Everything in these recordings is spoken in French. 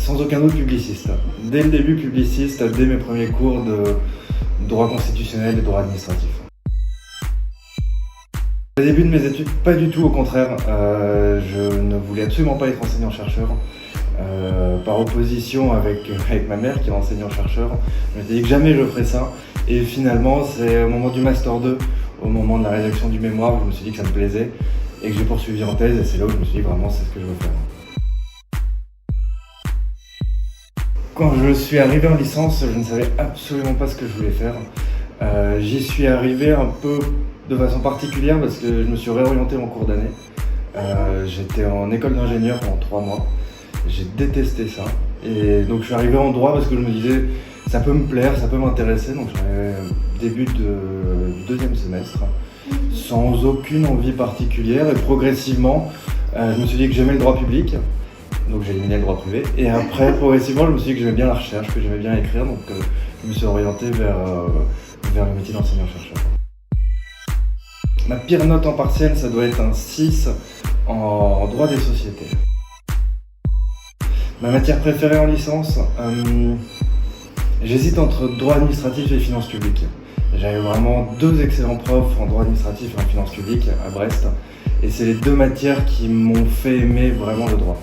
Sans aucun doute publiciste. Dès le début publiciste, dès mes premiers cours de droit constitutionnel et droit administratif. Au début de mes études, pas du tout, au contraire. Je ne voulais absolument pas être enseignant-chercheur. Par opposition avec ma mère qui est enseignant-chercheur, je m'étais dit que jamais je ferais ça. Et finalement, c'est au moment du Master 2, au moment de la rédaction du mémoire, je me suis dit que ça me plaisait et que j'ai poursuivi en thèse. Et c'est là où je me suis dit vraiment c'est ce que je veux faire. Quand je suis arrivé en licence, je ne savais absolument pas ce que je voulais faire. J'y suis arrivé un peu de façon particulière parce que je me suis réorienté en cours d'année. J'étais en école d'ingénieur pendant 3 mois. J'ai détesté ça. Et donc je suis arrivé en droit parce que je me disais ça peut me plaire, ça peut m'intéresser. Donc j'avais début du 2e semestre, sans aucune envie particulière. Et progressivement, je me suis dit que j'aimais le droit public. Donc j'ai éliminé le droit privé. Et après, progressivement, je me suis dit que j'aimais bien la recherche, que j'aimais bien écrire. Donc je me suis orienté vers le métier d'enseignant-chercheur. Ma pire note en partiel, ça doit être un 6 en droit des sociétés. Ma matière préférée en licence, j'hésite entre droit administratif et finances publiques. J'avais vraiment 2 excellents profs en droit administratif et en finances publiques à Brest. Et c'est les 2 matières qui m'ont fait aimer vraiment le droit.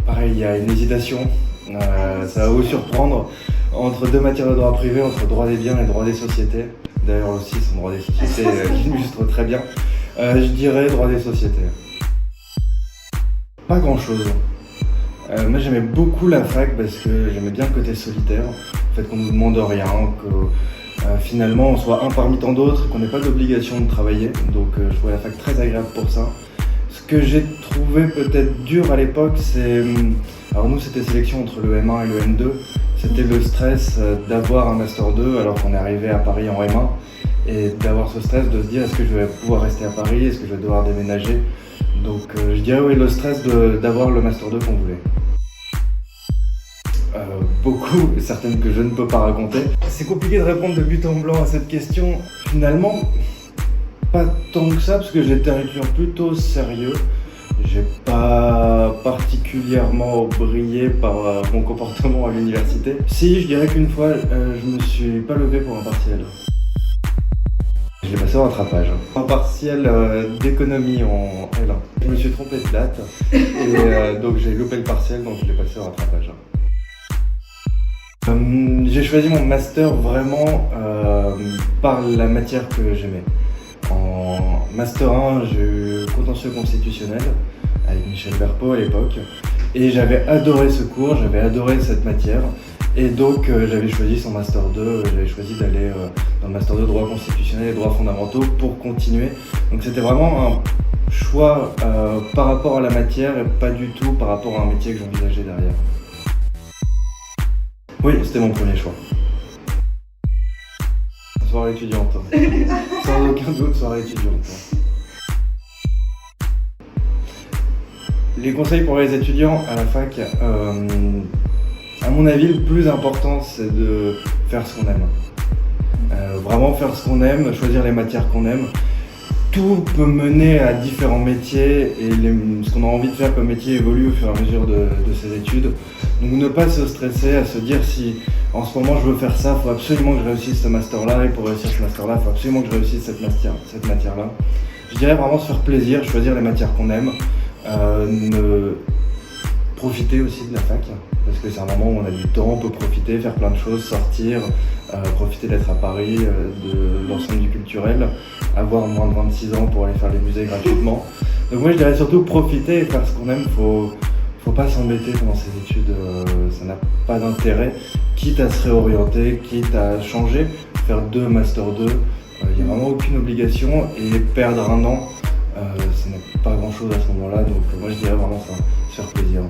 Pareil, il y a une hésitation, ça va vous surprendre, entre 2 matières de droit privé, entre droit des biens et droit des sociétés. D'ailleurs aussi, son droit des sociétés qui illustre très bien. Je dirais droit des sociétés. Pas grand chose. Moi j'aimais beaucoup la fac parce que j'aimais bien le côté solitaire, le fait qu'on nous demande rien, que finalement on soit un parmi tant d'autres, qu'on n'ait pas d'obligation de travailler. Donc je trouvais la fac très agréable pour ça. Ce que j'ai trouvé peut-être dur à l'époque, c'est... Alors nous c'était sélection entre le M1 et le M2. C'était le stress d'avoir un Master 2 alors qu'on est arrivé à Paris en M1. Et d'avoir ce stress de se dire est-ce que je vais pouvoir rester à Paris, est-ce que je vais devoir déménager. Donc je dirais oui, le stress d'avoir le Master 2 qu'on voulait. Beaucoup, certaines que je ne peux pas raconter. C'est compliqué de répondre de but en blanc à cette question. Finalement, pas tant que ça, parce que j'étais un étudiant plutôt sérieux. J'ai pas particulièrement brillé par mon comportement à l'université. Si, je dirais qu'une fois, je me suis pas levé pour un partiel. Je l'ai passé au rattrapage. Un partiel d'économie en L1. Je me suis trompé de date, et donc j'ai loupé le partiel, donc je l'ai passé au rattrapage. J'ai choisi mon master vraiment par la matière que j'aimais. En master 1, j'ai eu contentieux constitutionnel avec Michel Verpeau à l'époque. Et j'avais adoré ce cours, j'avais adoré cette matière. Et donc j'avais choisi son master 2, j'avais choisi d'aller dans le master 2 droit constitutionnel et droits fondamentaux pour continuer. Donc c'était vraiment un choix par rapport à la matière et pas du tout par rapport à un métier que j'envisageais derrière. Oui, c'était mon premier choix. Soirée étudiante. Sans aucun doute, soirée étudiante. Les conseils pour les étudiants à la fac, à mon avis, le plus important, c'est de faire ce qu'on aime. Vraiment faire ce qu'on aime, choisir les matières qu'on aime. Tout peut mener à différents métiers et ce qu'on a envie de faire comme métier évolue au fur et à mesure de ses études. Donc ne pas se stresser, à se dire si en ce moment je veux faire ça, il faut absolument que je réussisse ce master-là, et pour réussir ce master-là, il faut absolument que je réussisse cette matière-là. Je dirais vraiment se faire plaisir, choisir les matières qu'on aime, profiter aussi de la fac, parce que c'est un moment où on a du temps, on peut profiter, faire plein de choses, sortir, profiter d'être à Paris, de l'ensemble du culturel, avoir moins de 26 ans pour aller faire les musées gratuitement. Donc moi je dirais surtout profiter et faire ce qu'on aime, faut pas s'embêter pendant ses études, ça n'a pas d'intérêt, quitte à se réorienter, quitte à changer, faire 2 Master 2, il n'y a vraiment aucune obligation, et perdre un an, ça n'a pas grand chose à ce moment-là, donc moi je dirais vraiment ça, se faire plaisir.